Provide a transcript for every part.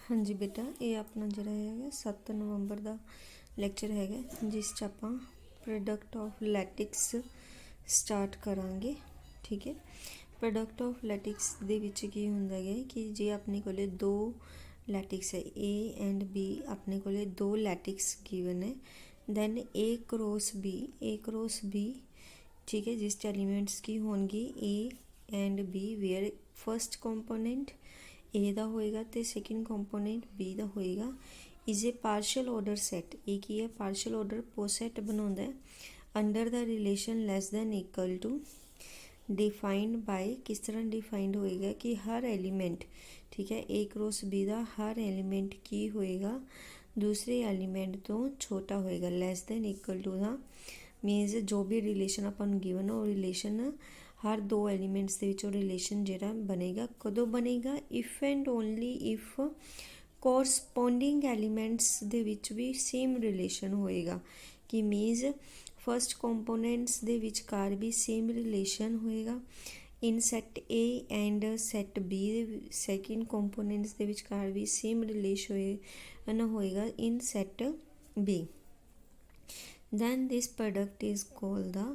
हाँ जी बेटा, ये अपना जिहड़ा है 7 नवंबर का लैक्चर है जिस च आपां प्रोडक्ट ऑफ लैटिक्स स्टार्ट करांगे। ठीक है, प्रोडक्ट ऑफ लैटिक्स दे विच की हुंदा है कि जे अपने कोले दो लैटिक्स है ए एंड बी, अपने कोले दो लैटिक्स गिवन है, दैन ए क्रॉस बी, ठीक है, जिस एलीमेंट्स की होंगी A and B where first component A दा होएगा तो सैकेंड कंपोनेंट बी दा होएगा is a partial order set. ये की है पार्शल ऑर्डर पोसैट बनाता है under the relation less than equal to defined by, किस तरह डिफाइंड होएगा कि हर एलीमेंट, ठीक है, ए क्रॉस बी दा हर एलीमेंट की होएगा दूसरे एलीमेंट तो छोटा होएगा, लैस दैन इक्वल टू दा मीनस जो भी रिलेशन अपन गिवन हो रिलेशन हर दो एलीमेंट्स के विचों रिलेशन जिहड़ा बनेगा कदों बनेगा, if and only if corresponding elements दे विच भी सेम रिलेशन होएगा कि मीनस फर्स्ट कंपोनेंट्स दे विचकार भी सेम रिलेशन होएगा in set A and set B second components दे विचकार भी सेम रिलेशन होएगा in set B. then this product is called the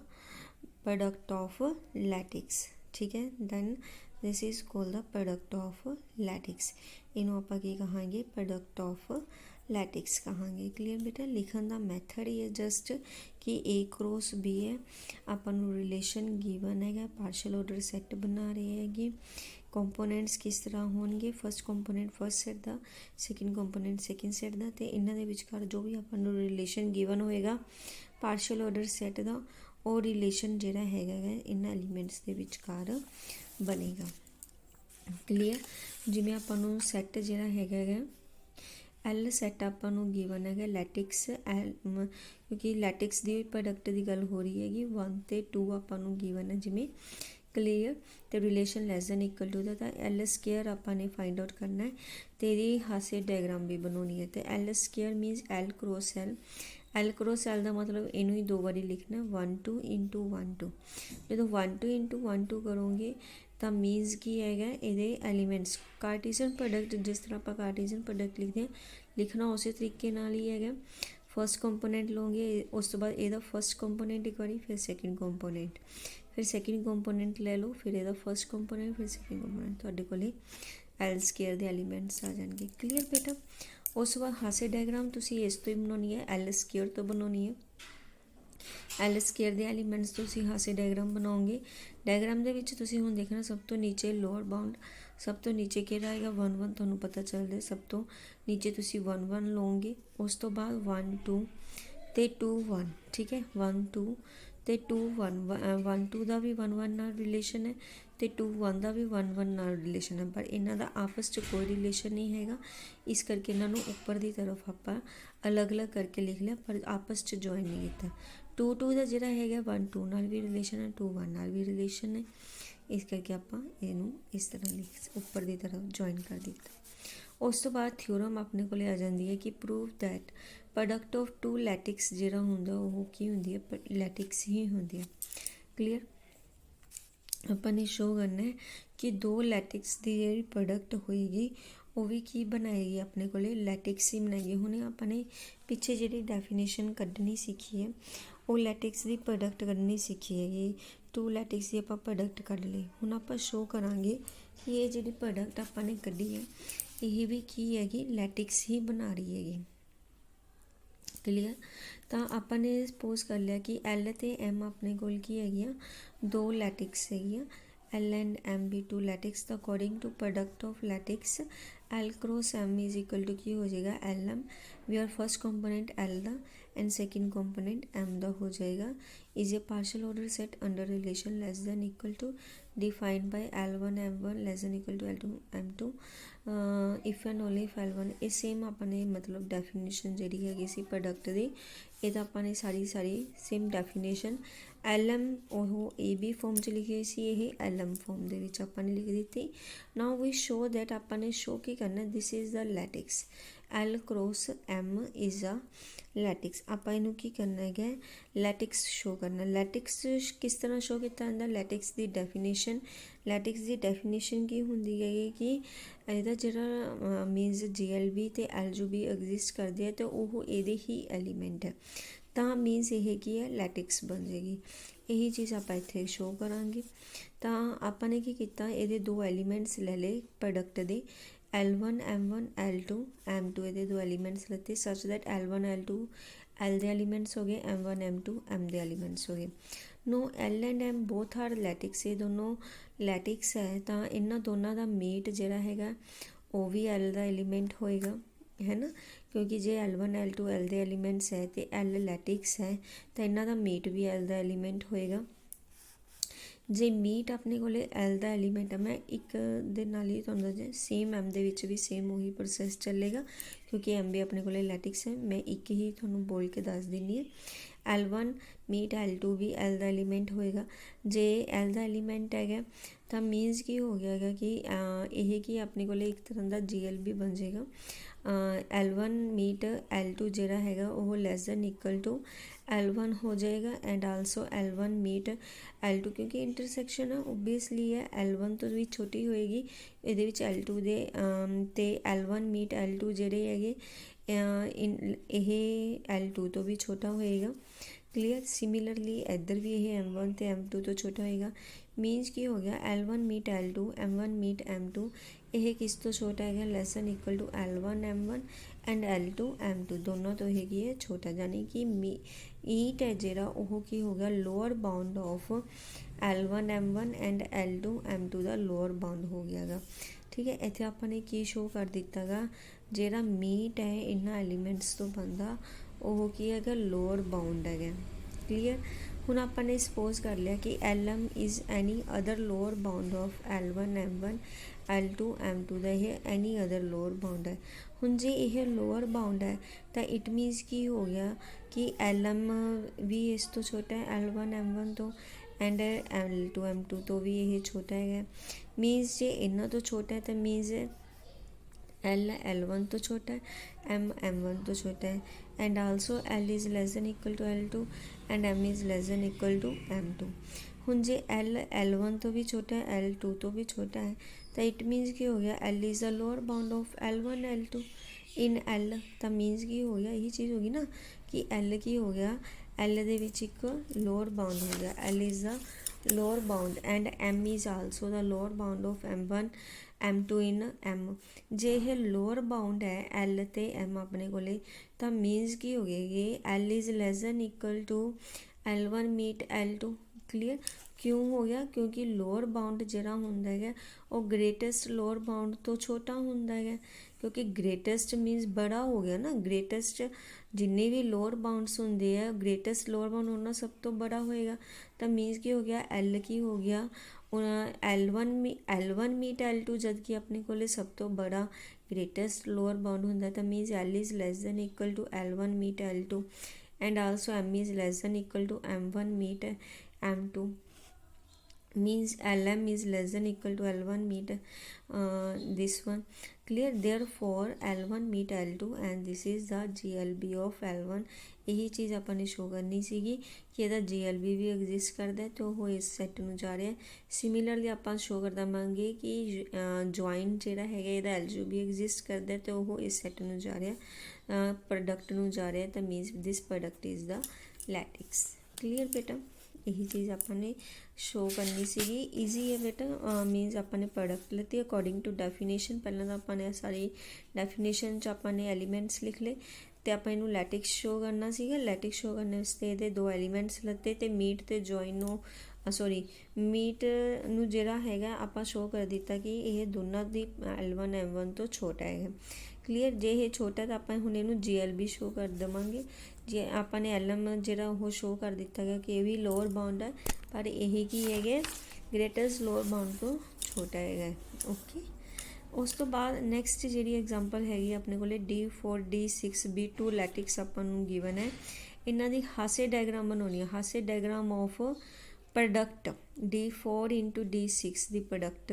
product of lattice। ठीक है, then this is called the product of lattice। इन्हों आप की कहांगे प्रोडक्ट ऑफ लैटिक्स कहांगे। क्लीयर बेटा, लिखन का मैथड ही है जस्ट कि ए क्रॉस बी है, अपन रिलेशन गिवन है, पार्शल ऑर्डर सैट बना रहे हैं, कंपोनेंट्स किस तरह होंगे, फर्स्ट कंपोनेंट फर्स्ट सैट का, सैकेंड कंपोनेंट सैकेंड सैट का, तो इन्हों के विचकार जो भी अपन रिलेशन गिवन होएगा पार्शल ऑर्डर सैट का और रिलेशन जिहड़ा है इन्हां एलीमेंट्स के विचकार बनेगा। क्लीयर, जिवें आपां सैट जिहड़ा है एल सैट आपां गिवन है लैटिक्स एल, क्योंकि लैटिक्स की प्रोडक्ट की गल हो रही हैगी 1 ते 2 आपां गिवन है जिवें। क्लीयर, तो relation less than equal to दा एल स्केयर आपां ने फाइंड आउट करना है तो ये हासे डायग्राम भी बनानी है। तो L square मीनस L cross L, L cross L का मतलब इनू ही दो बारी लिखना 1 2 इंटू 1 2। जो 1 2 इंटू 1 2 करोगे तो मीनस की है ये एलीमेंट्स कार्टीजन प्रोडक्ट, जिस तरह आप कार्टीजन प्रोडक्ट लिखते हैं लिखना उस तरीके नाल ही है। फर्स्ट कंपोनेंट लोगे उस तो बाद यदा फर्स्ट कंपोनेंट एक बार, फिर सैकेंड कंपोनेंट, फिर सैकेंड कंपोनेंट ले लो, फिर यदा फर्स्ट कंपोनेंट, फिर सैकेंड कंपोनेंट, तुहाडे कोले एल स्केयर के एलीमेंट्स आ जाएंगे। क्लीयर बेटा, उस बाद हासे डायग्राम तुसी इस तो ही बनानी है, एल स्केयर तो बनानी है, एल स्केयर के एलीमेंट्स तुसी हासे डायग्राम बनाओगे। डायग्राम के विच तुसी हुण देखना सब तो नीचे लोअर बाउंड, सब तो नीचे किहड़ा आएगा 1 1, तुहानूं पता चलदा है सब तो नीचे तुसी 1 1 लोगे, उस तो बाद 1 2 ते 2 1, ठीक है, 1 2 ते 2 1 1 2 का भी 1 1 नाल रिलेशन है तो 2 1 का भी 1 1 नाल रिलेशन है, पर इन्हां दा आपस च कोई रिलेशन नहीं हैगा, इस करके इन्हां नूं उपर की तरफ आपां अलग अलग करके लिख लिया पर आपस च जॉइन नहीं किया। 2 2 का जिहड़ा है 1 2 नाल भी रिलेशन है, 2 1 नाल भी रिलेशन है, इस करके आपां इहनूं इस तरह लिख उपर की तरफ जॉइन कर दिता। उस तो बाद थ्योरम अपने को आ जाती है कि prove that product of two lattices जिहड़ा हुंदा ओह की हुंदी है, लैटिक्स ही हुंदी है। क्लीयर, अपन ने शो करना है कि दो लैटिक्स की जी प्रोडक्ट होएगी वो भी की बनाएगी अपने को लैटिक्स ही बनाएगी। हुणे अपने पिछे जी डेफिनेशन कढ़नी सीखी है वो लैटिक्स की प्रोडक्ट कढ़नी सीखी है, टू लैटिक्स की आप प्रोडक्ट कढ़ ली। हुण आप शो करांगे कि ये जी प्रोडक्ट आपने कढ़ी है ये भी की हैगी लैटिक्स ही बना रही हैगी। क्लीयर, तो आपने सपोज कर लिया कि एल ते एम अपने कोल की है दो लैटिक्स है, एल एंड एम भी टू लैटिक्स, तो according to product of lattices L cross M is equal to की हो जाएगा L M, we are first component L दा एंड सैकेंड कंपोनेंट एम दा हो जाएगा, is a partial order set under relation less than equal to defined by L1 M1 less than equal to L2 M2 if and only if L1। ये same अपने मतलब definition जी हैगी सी product की, ये तो अपने सारी सेम डेफिनेशन LM ਉਹ AB फॉर्म च लिखी सी, ये LM फॉर्म ਦੇ ਵਿੱਚ ਆਪਾਂ ਨੇ ਲਿਖ ਦਿੱਤੀ। नाउ वी शो दैट ਆਪਾਂ ਨੇ शो की करना this is the lattices L cross M is a lattices. ਆਪਾਂ ਇਹਨੂੰ ਕੀ करना है लैटिक्स शो करना। लैटिक्स किस तरह शो किया जाता, लैटिक्स की डेफिनेशन ਲੈਟਿਕਸ ਦੀ ਡੈਫੀਨੇਸ਼ਨ ਕੀ ਹੁੰਦੀ ਹੈਗੀ ਕਿ ਇਹਦਾ ਜਿਹੜਾ ਮੀਨਸ GLB ਤੇ LGB ਐਗਜ਼ਿਸਟ ਕਰਦੇ ਆ ਤੇ ਉਹ ਇਹਦੇ ਹੀ ਐਲੀਮੈਂਟ ਹੈ, ਤਾਂ ਮੀਨਸ ਇਹ ਕੀ ਹੈ, ਲੈਟਿਕਸ ਬਣ ਜਾਏਗੀ। ਇਹੀ ਚੀਜ਼ ਆਪਾਂ ਇੱਥੇ ਸ਼ੋਅ ਕਰਾਂਗੇ। ਤਾਂ ਆਪਾਂ ਨੇ ਕੀ ਕੀਤਾ, ਇਹਦੇ ਦੋ ਐਲੀਮੈਂਟਸ ਲੈ ਲਏ ਪ੍ਰੋਡਕਟ ਦੇ, L1 M1 L2 M2 ਇਹਦੇ ਦੋ ਐਲੀਮੈਂਟਸ ਲੱਤੇ ਸੱਚ ਦੈਟ L1 L2 L ਦੇ ਐਲੀਮੈਂਟਸ ਹੋ ਗਏ, M1 M2 M ਦੇ ਐਲੀਮੈਂਟਸ ਹੋ ਗਏ। No L and M both are lattices, ਇਹ ਦੋਨੋਂ ਲੈਟਿਕਸ ਹੈ, ਤਾਂ ਇਹਨਾਂ ਦੋਨਾਂ ਦਾ ਮੀਟ ਜਿਹੜਾ ਹੈਗਾ ਉਹ ਵੀ L ਦਾ ਐਲੀਮੈਂਟ ਹੋਏਗਾ, ਹੈ ਨਾ, ਕਿਉਂਕਿ ਜੇ L1 L2 L ਦੇ ਐਲੀਮੈਂਟਸ ਹੈ ਅਤੇ L ਲੈਟਿਕਸ ਹੈ ਤਾਂ ਇਹਨਾਂ ਦਾ ਮੀਟ ਵੀ L ਦਾ ਐਲੀਮੈਂਟ ਹੋਏਗਾ। ਜੇ ਮੀਟ ਆਪਣੇ ਕੋਲ L ਦਾ ਐਲੀਮੈਂਟ ਹੈ, ਮੈਂ ਇੱਕ ਦੇ ਨਾਲ ਹੀ ਤੁਹਾਨੂੰ ਦੱਸਿਆ ਸੇਮ M ਦੇ ਵਿੱਚ ਵੀ ਸੇਮ ਉਹੀ ਪ੍ਰੋਸੈਸ ਚੱਲੇਗਾ, ਕਿਉਂਕਿ M ਵੀ ਆਪਣੇ ਕੋਲ ਲੈਟਿਕਸ ਹੈ। ਮੈਂ ਇੱਕ ਹੀ ਤੁਹਾਨੂੰ ਬੋਲ ਕੇ ਦੱਸ ਦਿੰਦੀ ਹਾਂ, L1 ਮੀਟ L2 ਵੀ L ਦਾ ਐਲੀਮੈਂਟ ਹੋਏਗਾ। ਜੇ L ਦਾ ਐਲੀਮੈਂਟ ਹੈਗਾ ਤਾਂ ਮੀਨਸ ਕੀ ਹੋ ਗਿਆ ਹੈਗਾ ਕਿ ਇਹ ਕੀ ਆਪਣੇ ਕੋਲ ਇੱਕ ਤਰ੍ਹਾਂ ਦਾ GLB ਬਣ ਜਾਏਗਾ। L1 ਮੀਟ L2 ਜਿਹੜਾ ਹੈਗਾ ਉਹ ਲੈਸ ਦੈਨ ਇਕੁਅਲ ਟੂ L1 ਹੋ ਜਾਏਗਾ, and also L1 meet L2, ਕਿਉਂਕਿ ਇੰਟਰਸੈਕਸ਼ਨ ਓਬੀਅਸਲੀ ਹੈ L1 ਤੋਂ ਵੀ ਛੋਟੀ ਹੋਏਗੀ ਇਹਦੇ ਵਿੱਚ L2 ਦੇ, ਅਤੇ L1 ਮੀਟ L2 ਜਿਹੜੇ ਹੈਗੇ ਇਹ L2 ਤੋਂ ਵੀ ਛੋਟਾ ਹੋਏਗਾ। ਕਲੀਅਰ। ਸਿਮਿਲਰਲੀ ਇੱਧਰ ਵੀ ਇਹ M1 ਅਤੇ M2 ਤੋਂ ਛੋਟਾ ਹੋਏਗਾ। ਮੀਨਸ ਕੀ ਹੋ ਗਿਆ, L1 meet L2 M1 meet M2 ਇਹ ਕਿਸ ਤੋਂ ਛੋਟਾ ਹੈਗਾ, less than equal to L1 M1 and L2 M2 ਦੋਨੋਂ ਤੋਂ ਇਹ ਕੀ ਹੈ, ਛੋਟਾ, ਯਾਨੀ ਕਿ ਮੀਟ ਹੈ ਜਿਹੜਾ ਉਹ ਕੀ ਹੋ ਗਿਆ, lower bound of L1 M1 and L2 M2 the lower bound ਹੋ ਗਿਆ ਗਾ। ਠੀਕ ਹੈ, ਇੱਥੇ ਆਪਾਂ ਨੇ ਕੀ ਸ਼ੋਅ ਕਰ ਦਿੱਤਾ ਗਾ, ਜਿਹੜਾ ਮੀਟ ਹੈ ਇਹਨਾਂ ਐਲੀਮੈਂਟਸ ਤੋਂ ਬਣਦਾ ਉਹ ਕੀ ਹੈਗਾ, ਲੋਅਰ ਬਾਊਂਡ ਹੈਗਾ। ਕਲੀਅਰ। ਹੁਣ ਆਪਾਂ ਨੇ ਸਪੋਜ਼ ਕਰ ਲਿਆ ਕਿ LM is any other lower bound of L1 M1 L2 M2 ਦਾ ਇਹ ਐਨੀ ਅਦਰ ਲੋਅਰ ਬਾਊਂਡ ਹੈ। ਹੁਣ ਜੇ ਇਹ ਲੋਅਰ ਬਾਊਂਡ ਹੈ ਤਾਂ ਇਟ ਮੀਨਸ ਕੀ ਹੋ ਗਿਆ ਕਿ LM ਵੀ ਇਸ ਤੋਂ ਛੋਟਾ ਹੈ L1 M1 ਤੋਂ, ਐਂਡ L2 M2 ਤੋਂ ਵੀ ਇਹ ਛੋਟਾ ਹੈਗਾ। ਮੀਨਸ ਜੇ ਇਹਨਾਂ ਤੋਂ ਛੋਟਾ ਹੈ ਤਾਂ ਮੀਨਸ L L1 ਤੋਂ ਛੋਟਾ ਹੈ, M M1 ਤੋਂ ਛੋਟਾ ਹੈ, and also L is less than equal to L2 and M is less than equal to M2। ਹੁਣ ਜੇ L L1 ਤੋਂ ਵੀ ਛੋਟਾ ਹੈ L2 ਤੋਂ ਵੀ ਛੋਟਾ ਹੈ ਤਾਂ ਇਟ ਮੀਨਸ ਕੀ ਹੋ ਗਿਆ, L is the lower bound of L1 L2 in L, ਤਾਂ ਮੀਨਸ ਕੀ ਹੋ ਗਿਆ, ਇਹੀ ਚੀਜ਼ ਹੋ ਗਈ ਨਾ ਕਿ L ਕੀ ਹੋ ਗਿਆ, L ਦੇ ਵਿੱਚ ਇੱਕ ਲੋਅਰ ਬਾਊਂਡ ਹੋ ਗਿਆ, L is the lower bound and M is also the lower bound of M1 M2 in M। ਜੇ ਇਹ ਲੋਅਰ ਬਾਊਂਡ ਹੈ L ਅਤੇ M ਆਪਣੇ ਕੋਲੇ ਤਾਂ ਮੀਨਸ ਕੀ ਹੋ ਗਏ, L is less than equal to L1 meet L2। Clear. ਕਿਉਂ ਹੋ ਗਿਆ, ਕਿਉਂਕਿ ਲੋਅਰ ਬਾਊਂਡ ਜਿਹੜਾ ਹੁੰਦਾ ਹੈਗਾ ਉਹ ਗ੍ਰੇਟੈਸਟ ਲੋਅਰ ਬਾਊਂਡ ਤੋਂ ਛੋਟਾ ਹੁੰਦਾ ਹੈਗਾ, ਕਿਉਂਕਿ ਗ੍ਰੇਟੈਸਟ ਮੀਨਸ ਬੜਾ ਹੋ ਗਿਆ ਨਾ, ਗ੍ਰੇਟੈਸਟ ਜਿੰਨੇ ਵੀ ਲੋਅਰ ਬਾਊਂਡਸ ਹੁੰਦੇ ਆ ਗ੍ਰੇਟੈਸਟ ਲੋਅਰ ਬਾਊਂਡ ਉਹਨਾਂ ਸਭ ਤੋਂ ਬੜਾ ਹੋਏਗਾ। ਤਾਂ ਮੀਨਸ ਕੀ ਹੋ ਗਿਆ, L ਕੀ ਹੋ ਗਿਆ, L1 ਮੀਟ L2 ਜਦ ਕਿ ਆਪਣੇ ਕੋਲੇ ਸਭ ਤੋਂ ਬੜਾ ਗ੍ਰੇਟੈਸਟ ਲੋਅਰ ਬਾਊਂਡ ਹੁੰਦਾ, ਤਾਂ means L is less than equal to L1 meet L2 and also M is less than equal to M1 meet M2। means LM is less than equal to L1 meet this one. Clear. Therefore L1 meet L2 and this is the GLB of L1। ਇਹੀ ਚੀਜ਼ ਆਪਾਂ ਨੇ show ਕਰਨੀ ਸੀਗੀ ਕਿ ਇਹਦਾ GLB ਵੀ exist ਕਰਦਾ ਅਤੇ ਉਹ ਇਸ ਸੈੱਟ ਨੂੰ ਜਾ ਰਿਹਾ। ਸਿਮਿਲਰਲੀ ਆਪਾਂ ਸ਼ੋ ਕਰ ਦੇਵਾਂਗੇ ਕਿ ਜੁਆਇੰਟ ਜਿਹੜਾ ਹੈਗਾ ਇਹਦਾ LGB ਐਗਜ਼ਿਸਟ ਕਰਦਾ ਅਤੇ ਉਹ ਇਸ ਸੈੱਟ ਨੂੰ ਜਾ ਰਿਹਾ, ਪ੍ਰੋਡਕਟ ਨੂੰ ਜਾ ਰਿਹਾ, ਤਾਂ means this product is the lattices. Clear ਬੇਟਾ। ਇਹੀ ਚੀਜ਼ ਆਪਾਂ ਨੇ ਸ਼ੋ ਕਰਨੀ ਸੀਗੀ। ਈਜ਼ੀ ਹੈ ਬੇਟਾ। ਮੀਨਸ ਆਪਾਂ ਨੇ ਪ੍ਰੋਡਕਟ ਲਿੱਤੀ ਅਕੋਰਡਿੰਗ ਟੂ ਡੈਫੀਨੇਸ਼ਨ। ਪਹਿਲਾਂ ਤਾਂ ਆਪਾਂ ਨੇ ਸਾਰੀ ਡੈਫੀਨੇਸ਼ਨ 'ਚ ਆਪਾਂ ਨੇ ਐਲੀਮੈਂਟਸ ਲਿਖ ਲਏ ਅਤੇ ਆਪਾਂ ਇਹਨੂੰ ਲੈਟਿਕਸ ਸ਼ੋ ਕਰਨਾ ਸੀਗਾ। ਲੈਟਿਕਸ ਸ਼ੋ ਕਰਨ ਵਾਸਤੇ ਇਹਦੇ ਦੋ ਐਲੀਮੈਂਟਸ ਲਿੱਤੇ ਅਤੇ ਮੀਟ ਅਤੇ ਜੁਆਇਨ ਨੂੰ ਮੀਟ ਨੂੰ ਜਿਹੜਾ ਹੈਗਾ ਆਪਾਂ ਸ਼ੋ ਕਰ ਦਿੱਤਾ ਕਿ ਇਹ ਦੋਨਾਂ ਦੀ L1 M1 ਤੋਂ ਛੋਟਾ ਹੈਗਾ। ਕਲੀਅਰ। ਜੇ ਇਹ ਛੋਟਾ ਤਾਂ ਆਪਾਂ ਹੁਣ ਇਹਨੂੰ GLB ਸ਼ੋ ਕਰ ਦੇਵਾਂਗੇ। ਜੇ ਆਪਾਂ ਨੇ LM ਜਿਹੜਾ ਉਹ ਸ਼ੋ ਕਰ ਦਿੱਤਾ ਗਿਆ ਕਿ ਇਹ ਵੀ ਲੋਅਰ ਬਾਊਂਡ ਹੈ, ਪਰ ਇਹ ਕੀ ਹੈਗੇ, ਗ੍ਰੇਟੈਸਟ ਲੋਅਰ ਬਾਊਂਡ ਤੋਂ ਛੋਟਾ ਹੈਗਾ। ਓਕੇ। ਉਸ ਤੋਂ ਬਾਅਦ ਨੈਕਸਟ ਜਿਹੜੀ ਐਗਜ਼ਾਮਪਲ ਹੈਗੀ ਆਪਣੇ ਕੋਲ D4 D6 B2 ਲੈਟਿਕਸ ਆਪਾਂ ਨੂੰ ਗਿਵਨ ਹੈ। ਇਹਨਾਂ ਦੀ ਹਾਸੇ ਡਾਇਗਰਾਮ ਬਣਾਉਣੀ ਹੈ। Hasse diagram of product D4 into D6 ਦੀ ਪ੍ਰੋਡਕਟ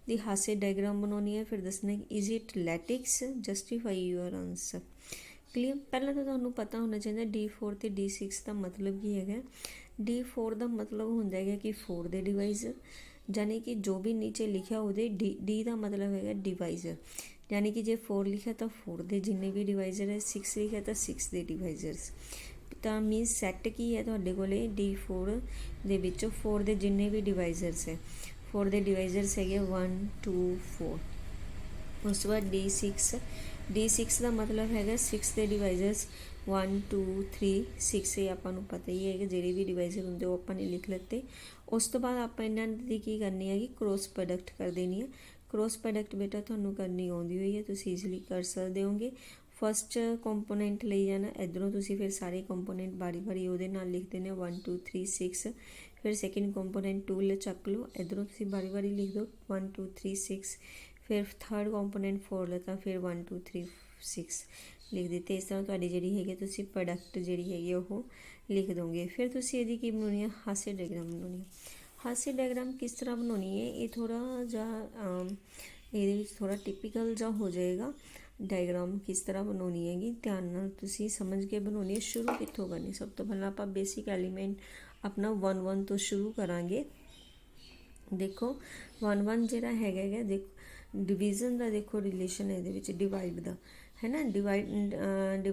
ਦੀ ਹਾਸੇ ਡਾਇਗਰਾਮ ਬਣਾਉਣੀ ਹੈ। ਫਿਰ ਦੱਸਣਾ is it lattices, justify your answer. Clear. ਪਹਿਲਾਂ ਤਾਂ ਤੁਹਾਨੂੰ ਪਤਾ ਹੋਣਾ ਚਾਹੀਦਾ D4 ਅਤੇ D6 ਦਾ ਮਤਲਬ ਕੀ ਹੈਗਾ। D4 ਦਾ ਮਤਲਬ ਹੁੰਦਾ ਹੈਗਾ ਕਿ 4 ਦੇ ਡਿਵਾਈਜ਼ਰ, यानी कि जो भी नीचे लिखा ਉਹਦੇ डी का मतलब है डिवाइजर, यानी कि जे 4 लिखा तो 4 ਦੇ जिन्ने भी डिवाइजर है, 6 लिखा तो 6 ਦੇ डिवाइजर्स। ਤਾਂ ਮੀਨਸ ਸੈੱਟ ਕੀ ਹੈ ਤੁਹਾਡੇ ਕੋਲੇ D4 ਦੇ ਵਿੱਚੋਂ 4 ਦੇ ਜਿੰਨੇ ਵੀ ਡਿਵਾਈਜ਼ਰਸ ਹੈ, 4 ਦੇ ਡਿਵਾਈਜ਼ਰਸ ਹੈਗੇ 1 2 4। ਉਸ ਤੋਂ ਬਾਅਦ D6 ਦਾ ਮਤਲਬ ਹੈਗਾ 6 ਦੇ ਡਿਵਾਈਜ਼ਰਸ 1 2 3 6। ਇਹ ਆਪਾਂ ਨੂੰ ਪਤਾ ਹੀ ਹੈ ਕਿ ਜਿਹੜੇ ਵੀ ਡਿਵਾਈਜ਼ਰ ਹੁੰਦੇ ਉਹ ਆਪਾਂ ਨੇ ਲਿਖ ਲਿੱਤੇ। ਉਸ ਤੋਂ ਬਾਅਦ ਆਪਾਂ ਇਹਨਾਂ ਦੀ ਕੀ ਕਰਨੀ ਹੈਗੀ, ਕ੍ਰੋਸ ਪ੍ਰੋਡਕਟ ਕਰ ਦੇਣੀ ਹੈ। ਕ੍ਰੋਸ ਪ੍ਰੋਡਕਟ ਬੇਟਾ ਤੁਹਾਨੂੰ ਕਰਨੀ ਆਉਂਦੀ ਹੋਈ ਹੈ, ਤੁਸੀਂ ਈਜ਼ੀਲੀ ਕਰ ਸਕਦੇ ਹੋਗੇ। फस्ट कंपोनेंट ले जाना, इधरों तुसी फिर सारे कंपोनेंट बारी बारी ਉਹਦੇ ਨਾਲ लिख देने 1 2 3 6। फिर सैकेंड कंपोनेंट 2 ले चक लो, इधरों तुसी बारी बारी लिख दो 1 2 3 6। फिर थर्ड कंपोनेंट 4 लेता, फिर 1 2 3 6 लिख दिते। इस तरह तुहाडी जिहड़ी हैगी तुसी प्रोडक्ट जिहड़ी हैगी ਉਹ लिख दोगे। फिर तुसी ਇਹਦੀ ਕੀ ਬਣਾਉਣੀ ਹੈ, हास्य डायग्राम ਬਣਾਉਣੀ है। हास्य डायग्राम किस तरह ਬਣਾਉਣੀ है, ये थोड़ा ਜਿਹਾ ਇਹਦੇ ਵਿੱਚ ਥੋੜਾ ਟਿਪੀਕਲ ਜਿਹਾ ਹੋ ਜਾਏਗਾ। डायग्राम किस तरह बनानी हैगी, ध्यान नाल तुसी समझ के बनानी है। शुरू कित्थों करनी, सब तो पहला आप बेसिक एलीमेंट अपना 1 1 तो शुरू करांगे। देखो 1 1 जिहड़ा हैगा देखो डिवीजन का देखो रिलेशन है, डिवाइड का है ना, डिवाइड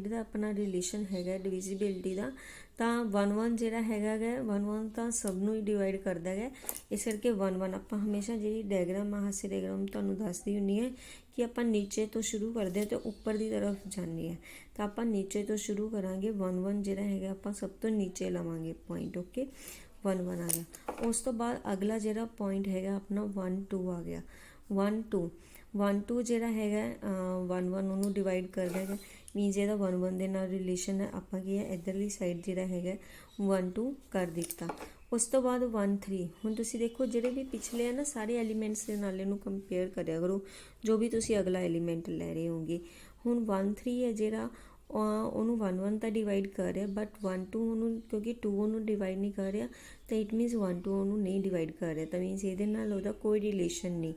का अपना रिलेशन है डिविजिबिलिटी का। तो 1 1 जिहड़ा हैगा 1 1 तो सबनों ही डिवाइड करता है। इस करके 1 1 आप हमेशा जी डायग्राम हास्य डायग्राम तुहानूं दसदी हुंदी है कि आप नीचे तो शुरू करते हैं तो उपर की तरफ जानी है। तो आप नीचे तो शुरू करांगे 1 1 जिहड़ा हैगा आप सब तो नीचे लवांगे पॉइंट। ओके 1 1 आ गया। उस तो बाद अगला जिहड़ा पॉइंट हैगा अपना 1 2 आ गया। 1 2 जिहड़ा हैगा 1 1 उन्होंने डिवाइड कर देगा, मीनस जिहड़ा 1 1 दे नाल रिलेशन है आपां की है इधरली साइड जिहड़ा हैगा 1 2 कर दिता। उस तो बाद 1 3। हुण तुसीं देखो जिहड़े भी पिछले है ना सारे एलीमेंट्स दे नाल इहनूं कंपेयर करिया करो, जो भी तुसीं अगला एलीमेंट लै रहे होगे। हुण 1 3 है जिहड़ा ਉਹਨੂੰ 1 1 ਤਾਂ डिवाइड कर रहा, बट 1 2 ਉਹਨੂੰ क्योंकि 2 ਉਹਨੂੰ डिवाइड नहीं कर रहा तो इट मीनस 1 2 ਉਹਨੂੰ नहीं डिवाइड कर रहा, तो मीनस ਇਹਦੇ ਨਾਲ ਉਹਦਾ कोई रिलेशन नहीं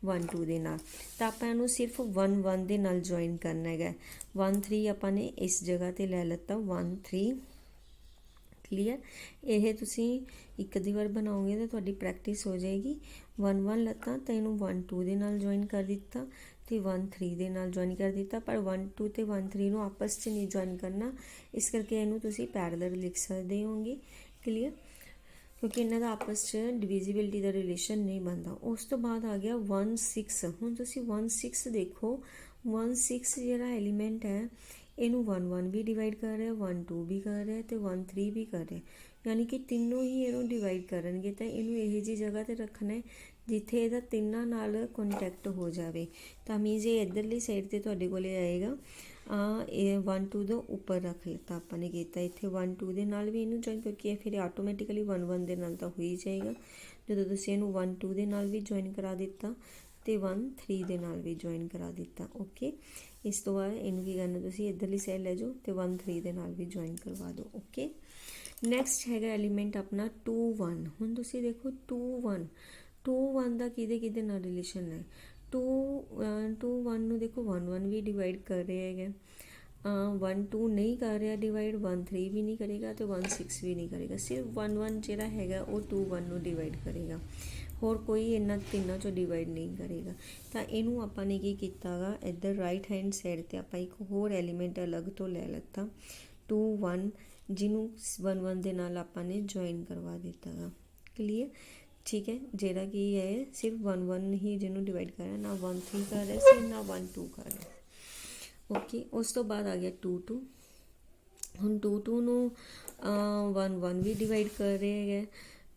1 2 ਦੇ ਨਾਲ। ਤਾਂ ਆਪਾਂ ਇਹਨੂੰ ਸਿਰਫ 1 1 ਦੇ ਨਾਲ ਜੁਆਇਨ ਕਰਨਾ ਹੈਗਾ। 1 3 ਆਪਾਂ ਨੇ ਇਸ ਜਗ੍ਹਾ ਤੇ ਲੈ ਲਿੱਤਾ 1 3। क्लीयर, ਇਹ ਤੁਸੀਂ ਇੱਕ ਦੀ ਵਾਰ ਬਣਾਓਗੇ ਤਾਂ ਤੁਹਾਡੀ ਪ੍ਰੈਕਟਿਸ ਹੋ ਜਾਏਗੀ। 1 1 ਲੱਤਾ ਤਾਂ ਇਹਨੂੰ 1 2 ਦੇ ਨਾਲ ਜੁਆਇਨ ਕਰ ਦਿੱਤਾ ਤੇ 1 3 ਦੇ ਨਾਲ ਜੁਆਇਨ ਕਰ ਦਿੱਤਾ, ਪਰ 1 2 ਤੇ 1 3 ਨੂੰ ਆਪਸ 'ਚ ਨਹੀਂ ਜੁਆਇਨ ਕਰਨਾ, ਇਸ ਕਰਕੇ ਇਹਨੂੰ ਤੁਸੀਂ ਪੈਰਲਲ ਲਿਖ ਸਕਦੇ ਹੋਗੇ। ਕਲੀਅਰ, ਕਿਉਂਕਿ ਇਹਨਾਂ ਦਾ ਆਪਸ 'ਚ ਡਿਵੀਜ਼ੀਬਿਲਿਟੀ ਦਾ ਰਿਲੇਸ਼ਨ ਨਹੀਂ ਬਣਦਾ। ਉਸ ਤੋਂ ਬਾਅਦ ਆ ਗਿਆ 1 6। ਹੁਣ ਤੁਸੀਂ 1 6 ਦੇਖੋ, 1 6 ਜਿਹੜਾ ਐਲੀਮੈਂਟ ਹੈ ਇਹਨੂੰ 1 1 भी डिवाइड कर रहा है, 1 2 भी कर रहा है तो 1 3 भी कर रहा है, यानी कि तीनों ही ਇਹਨੂੰ डिवाइड ਕਰਨਗੇ। ਤਾਂ ਇਹਨੂੰ ਇਹੋ ਜਿਹੀ ਜਗ੍ਹਾ 'ਤੇ ਰੱਖਣਾ ਜਿੱਥੇ ਇਹਦਾ ਤਿੰਨਾਂ ਨਾਲ ਕੰਟੈਕਟ ਹੋ ਜਾਵੇ। ਤਾਂ ਮੀਨਸ ਇਹ ਇੱਧਰਲੀ ਸਾਈਡ 'ਤੇ ਤੁਹਾਡੇ ਕੋਲ ਆਏਗਾ। ਇਹ 1 2 ਦਾ ਉੱਪਰ ਰੱਖ ਲਿੱਤਾ ਆਪਾਂ ਨੇ ਕੀਤਾ, ਇੱਥੇ 1 2 ਦੇ ਨਾਲ ਵੀ ਇਹਨੂੰ ਜੁਆਇਨ, ਕਿਉਂਕਿ ਇਹ ਫਿਰ ਆਟੋਮੈਟਿਕਲੀ 1 1 ਦੇ ਨਾਲ ਤਾਂ ਹੋ ਹੀ ਜਾਏਗਾ। ਜਦੋਂ ਤੁਸੀਂ ਇਹਨੂੰ 1 2 ਦੇ ਨਾਲ ਵੀ ਜੁਆਇਨ ਕਰਾ ਦਿੱਤਾ ਤੇ 1 3 ਦੇ ਨਾਲ ਵੀ ਜੁਆਇਨ ਕਰਾ ਦਿੱਤਾ। ਓਕੇ, ਇਸ ਤੋਂ ਬਾਅਦ ਇਹਨੂੰ ਕੀ ਕਰਨਾ, ਤੁਸੀਂ ਇੱਧਰਲੀ ਸਾਈਡ ਲੈ ਜਾਓ ਤੇ 1 3 ਦੇ ਨਾਲ ਵੀ ਜੁਆਇਨ ਕਰਵਾ ਦਿਓ। ਓਕੇ, ਨੈਕਸਟ ਹੈਗਾ ਐਲੀਮੈਂਟ ਆਪਣਾ 2 1। ਹੁਣ ਤੁਸੀਂ ਦੇਖੋ 2 1 ਦਾ ਕਿਹਦੇ ਨਾਲ ਰਿਲੇਸ਼ਨ ਹੈ। 2 1 ਨੂੰ ਦੇਖੋ 1 1 ਵੀ ਡਿਵਾਈਡ ਕਰ ਰਿਹਾ ਹੈਗਾ, 1 2 ਨਹੀਂ ਕਰ ਰਿਹਾ डिवाइड, 1 3 ਵੀ ਨਹੀਂ ਕਰੇਗਾ ਤੇ 1 6 ਵੀ ਨਹੀਂ ਕਰੇਗਾ। ਸਿਰਫ 1 1 ਜਿਹੜਾ ਹੈਗਾ ਉਹ 2 1 ਨੂੰ ਡਿਵਾਈਡ ਕਰੇਗਾ, ਹੋਰ ਕੋਈ ਇਹਨਾਂ ਤਿੰਨਾਂ 'ਚੋਂ ਡਿਵਾਈਡ ਨਹੀਂ ਕਰੇਗਾ। ਤਾਂ ਇਹਨੂੰ ਆਪਾਂ ਨੇ ਕੀ ਕੀਤਾ ਗਾ, ਇੱਧਰ ਰਾਈਟ ਹੈਂਡ ਸਾਈਡ 'ਤੇ ਆਪਾਂ ਇੱਕ ਹੋਰ ਐਲੀਮੈਂਟ ਅਲੱਗ ਤੋਂ ਲੈ ਲਿੱਤਾ 2 1, ਜਿਹਨੂੰ 1 1 ਦੇ ਨਾਲ ਆਪਾਂ ਨੇ ਜੁਆਇਨ ਕਰਵਾ ਦਿੱਤਾ ਗਾ। ਕਲੀਅਰ, ਠੀਕ ਹੈ, ਜਿਹੜਾ ਕੀ ਹੈ ਸਿਰਫ 1 1 ਹੀ ਜਿਹਨੂੰ ਡਿਵਾਈਡ ਕਰ ਰਿਹਾ, ਨਾ 1 3 ਕਰ ਰਿਹਾ ਸੀ ਨਾ 1 2 ਕਰ ਰਿਹਾ। ਓਕੇ, ਉਸ ਤੋਂ ਬਾਅਦ ਆ ਗਿਆ 2 2। ਹੁਣ 2 2 ਨੂੰ 1 1 ਵੀ ਡਿਵਾਈਡ ਕਰ ਰਿਹਾ ਹੈਗਾ,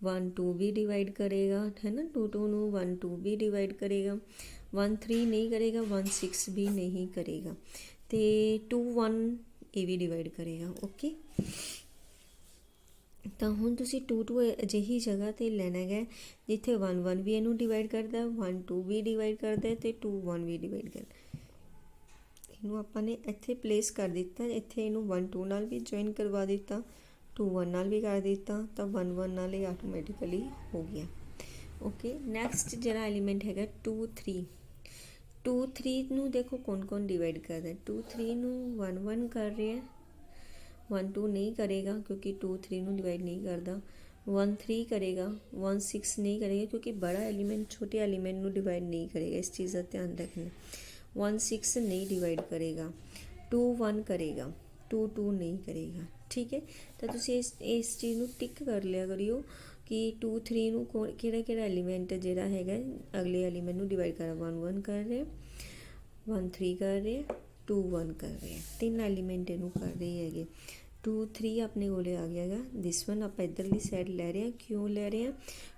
1 2 भी डिवाइड करेगा, है ना। 2 2 ਨੂੰ 1 2 भी डिवाइड करेगा, 1 3 नहीं करेगा, 1 6 भी नहीं करेगा, तो 2 1 ये भी डिवाइड करेगा। ओके, तो हुण तुसीं 2 2 अजिही जगह ते लेना है जिथे 1 1 भी इनू डिवाइड करता, 1 2 भी डिवाइड करता है तो 2 1 भी डिवाइड करता। इनू आपां ने इत्थे प्लेस कर दिता, इत्थे इनू 1 2 नाल भी जॉइन करवा दिता, 2 1 नाल भी कर दिता, तो 1 1 नाल ही आटोमैटिकली हो गया। ओके, नैक्सट जिहड़ा एलीमेंट है 2 3। 2 3 नू देखो कौन कौन डिवाइड करता है। 2 3 नू 1 1 कर रहा है, 1 2 नहीं करेगा क्योंकि 2 3 नू डिवाइड नहीं करता, 1 3 करेगा, 1 6 नहीं करेगा क्योंकि बड़ा एलिमेंट छोटे एलिमेंट ਨੂੰ डिवाइड नहीं करेगा, इस चीज़ का ध्यान रखना। 1 6 नहीं डिवाइड करेगा, 2 1 करेगा, 2 2 नहीं करेगा। ठीक है, तो तुसीं इस चीज़ ਨੂੰ टिक कर लिया करियो कि 2 3 ਨੂੰ ਕਿਹੜਾ एलिमेंट ਜਿਹੜਾ ਹੈਗਾ अगले एलिमेंट ਨੂੰ डिवाइड कर 1 1 कर रहे, 1 3 कर रहे, 2 1 कर रहे, 3 एलिमेंट ਇਹਨੂੰ कर रहे हैगे। 2 3 अपने कोले आ गया गा, दिस वन आप इधरली साइड लै रहे हैं, क्यों लै रहे हैं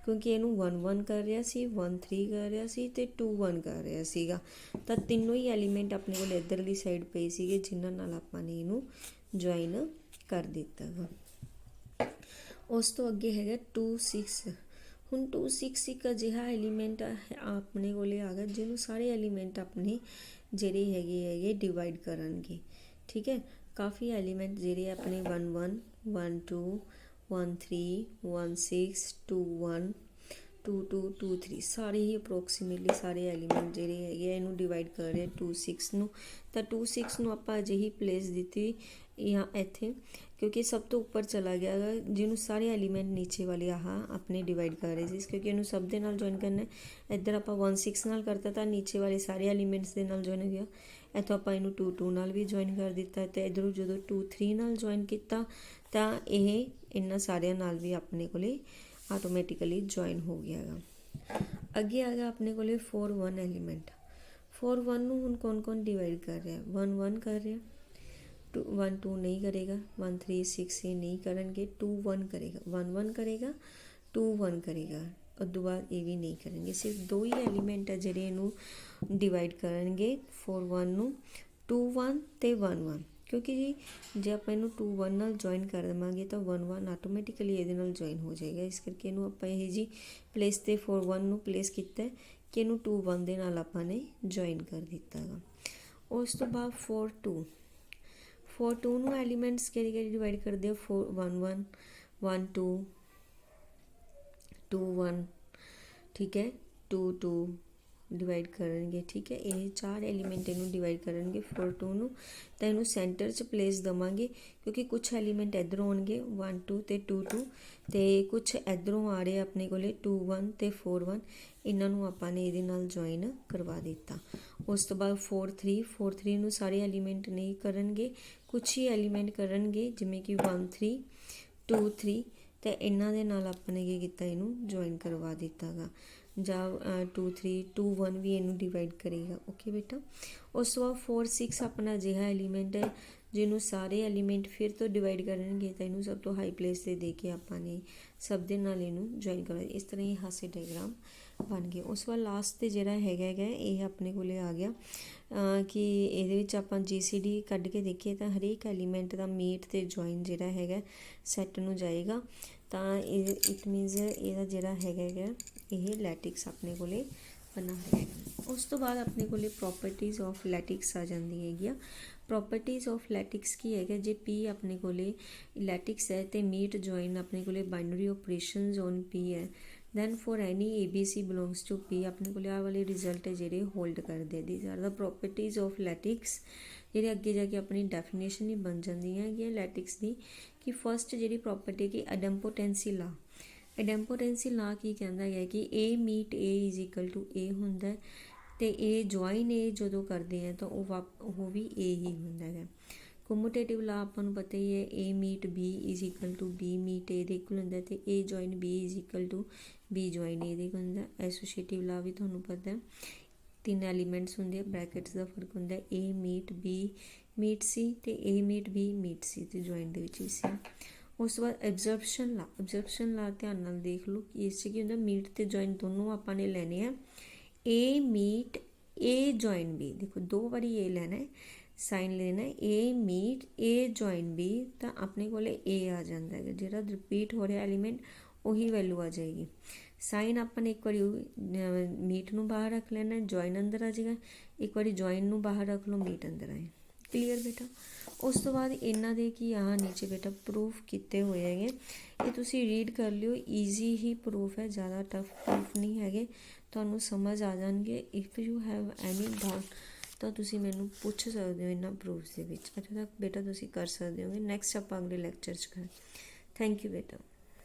क्योंकि ਇਹਨੂੰ 1 1 कर रहा सी, 1 3 कर रहा सी ते 2 1 कर रहा सीगा, ਤਾਂ ਤਿੰਨੋਂ ਹੀ एलिमेंट अपने कोल इधरली साइड पे ਸੀਗੇ ਜਿਨ੍ਹਾਂ ਨਾਲ ਆਪਾਂ ਨੇ ਇਹਨੂੰ ज्वाइन कर दिता गा। उस तो अगे है 2 6। हुण 2 6 एक अजिहा एलीमेंट अपने कोले आ गया जिन्होंने सारे एलीमेंट अपने जेरे है डिवाइड करनगे। ठीक है, काफ़ी एलीमेंट जेरे अपने 1 1 1 2 1 3 1 6 2 1 2 2 2 3 सारे ही अप्रोक्सीमेटली सारे एलीमेंट जेरे है इनू डिवाइड कर रहे 2 6 नू। तो 2 6 नू आपां अजिही प्लेस दी यहाँ इत्थे क्योंकि सब तो उपर चला गया गा जिन्होंने सारे एलीमेंट नीचे वाले आह अपने डिवाइड कर रहे थे क्योंकि इन्हों सब दे नाल ज्वाइन करना है। इधर आप 1 6 नाल करता तो नीचे वाले सारे एलीमेंट्स दे नाल ज्वाइन हो गया, इतों आप इनू 2 2 नाल भी ज्वाइन कर दिता, तो इधरों जो 2 3 नाल ज्वाइन किया तो यह इन्होंने सारे नाल भी अपने कोले आटोमैटिकली ज्वाइन हो गया गा। अगे आ गया अपने कोले 4 1 एलीमेंट। 4 1 नूं हुण कौन कौन डिवाइड कर रहा है, 1 1 कर रहा, 2 1 2 नहीं करेगा, 1 3 6 ये नहीं करेंगे, 2 1 करेगा, 1 1 करेगा, 2 1 करेगा, उस बाद ये भी नहीं करेंगे। सिर्फ दो ही एलीमेंट है जिहड़े इनू डिवाइड करेंगे 4 1 नू, 2 1 ते 1 1 क्योंकि जी जे आप इनू 2 1 नाल ज्वाइन कर देवांगे तो 1 1 आटोमैटिकली ये नाल ज्वाइन हो जाएगा। इस करके इनू आप यह जी प्लेस ते 4 1 नू प्लेस किया कि इनू 2 1 दे नाल आपां ने ज्वाइन कर दिता गा। उस तो बाद 4 2 4 2 नू एलीमेंट्स केड़ी डिवाइड कर दे 4 1 1 1 2 2 1। ठीक है, 2 2 डिवाइड करेंगे। ठीक है, ये 4 एलीमेंट इनू डिवाइड करेंगे 4 2 नू, तो इनू सेंटर च प्लेस देवांगे क्योंकि कुछ एलीमेंट इधरों आउणगे 1 2 ते 2 2 ते कुछ इधरों आ रहे अपने कोले 2 1 ते 4 1, इन्हां नू आपां ने इहदे नाल ज्वाइन करवा दिता। उस तो बाद 4 3 नू सारे एलीमेंट नहीं करनगे, कुछ ही एलीमेंट करनगे जिमें कि 1 3 2 3 तो इन्हां दे नाल आपां ने की कीता इनू ज्वाइन करवा दिता गा, ਜਾਂ 2 3 2 1 भी इनू डिवाइड करेगा। ओके बेटा, उस तो बाद 4 6 अपना अजिहा एलीमेंट है जिन्होंने सारे एलीमेंट फिर तो डिवाइड करेंगे तो इनू सब तो हाई प्लेस से दे के आपाने सब दे नाल इनू ज्वाइन करा। इस तरह ही हासे डायग्राम बन गए। उस बाद लास्ट ते जिहड़ा हैगा ये अपने कोले आ गया कि ਇਹਦੇ ਵਿੱਚ ਆਪਾਂ GCD ਕੱਢ के देखिए तो हरेक एलीमेंट का मीट ते ज्वाइन जिहड़ा हैगा सैट नू जाएगा, तो इट मीनस ਇਹਦਾ ਜਿਹੜਾ हैगा ये लैटिक्स अपने कोले बना है। उस तो बाद अपने कोले प्रॉपर्टीज़ ऑफ लैटिक्स आ जाती है। प्रॉपर्टीज़ ऑफ लैटिक्स की है जे पी अपने कोले लैटिक्स है तो मीट ज्वाइन अपने कोले बाइनरी ऑपरेशंस ऑन पी है, then for any ABC belongs to P अपने कोले आ वाले रिजल्ट है जेडे होल्ड करते हैं। These are the properties of lattices जेडे अगे जाके अपनी डेफिनेशन ही बन जाती है लैटिक्स की। कि फर्स्ट जी प्रॉपर्टी की एडम्पोटेंसी ला, एडम्पोटेंसी ला की कहता है कि a meet a is equal to a होंदा है, तो ए ज्वाइन ए जो करते हैं तो वो भी ए ही होंदा है। कम्यूटेटिव ला आपको पता ही है, a meet b is equal to b meet a equal होंदा है, तो a join b is equal to b join a equal होंदा है। एसोसिएटिव ला भी तुहानूं पता है, 3 एलीमेंट्स होंदे, ब्रैकेट्स का फर्क होंदा है, ए मीट बी मीट सी तो ए मीट बी मीट सी तो ज्वाइन दे विच सी। उस तो बाद एब्जॉर्प्शन ला ध्यान नाल देख लो कि इस की होंदा मीट ते ज्वाइन दोनों आपां ने लैने आ, ए मीट ए ज्वाइन बी, देखो 2 बारी ए लेना है, साइन लेना है a meet A join B, तो अपने कोले ए आ जाता है, जो रिपीट हो रहा एलीमेंट उही वैल्यू आ जाएगी। साइन अपने एक बार मीट नू बाहर रख लेना, ज्वाइन अंदर आ जाएगा, एक बार ज्वाइन नू बाहर रख लो मीट अंदर आए। क्लीयर बेटा। उस तो बाद इन्हां दे कि आह नीचे बेटा प्रूफ किए हुए हैं, ये तुसी रीड कर लियो, ईजी ही प्रूफ है, ज़्यादा टफ प्रूफ नहीं है, तुहानूं समझ आ जाएंगे। If you have any doubt तो तुसी मैनूं पूछ सकते हो इन्हां प्रूफ्स दे विच, इत्थे तक बेटा तुसी कर सकते हो। नैक्सट आपां अगले लैक्चर च कर। थैंक यू बेटा।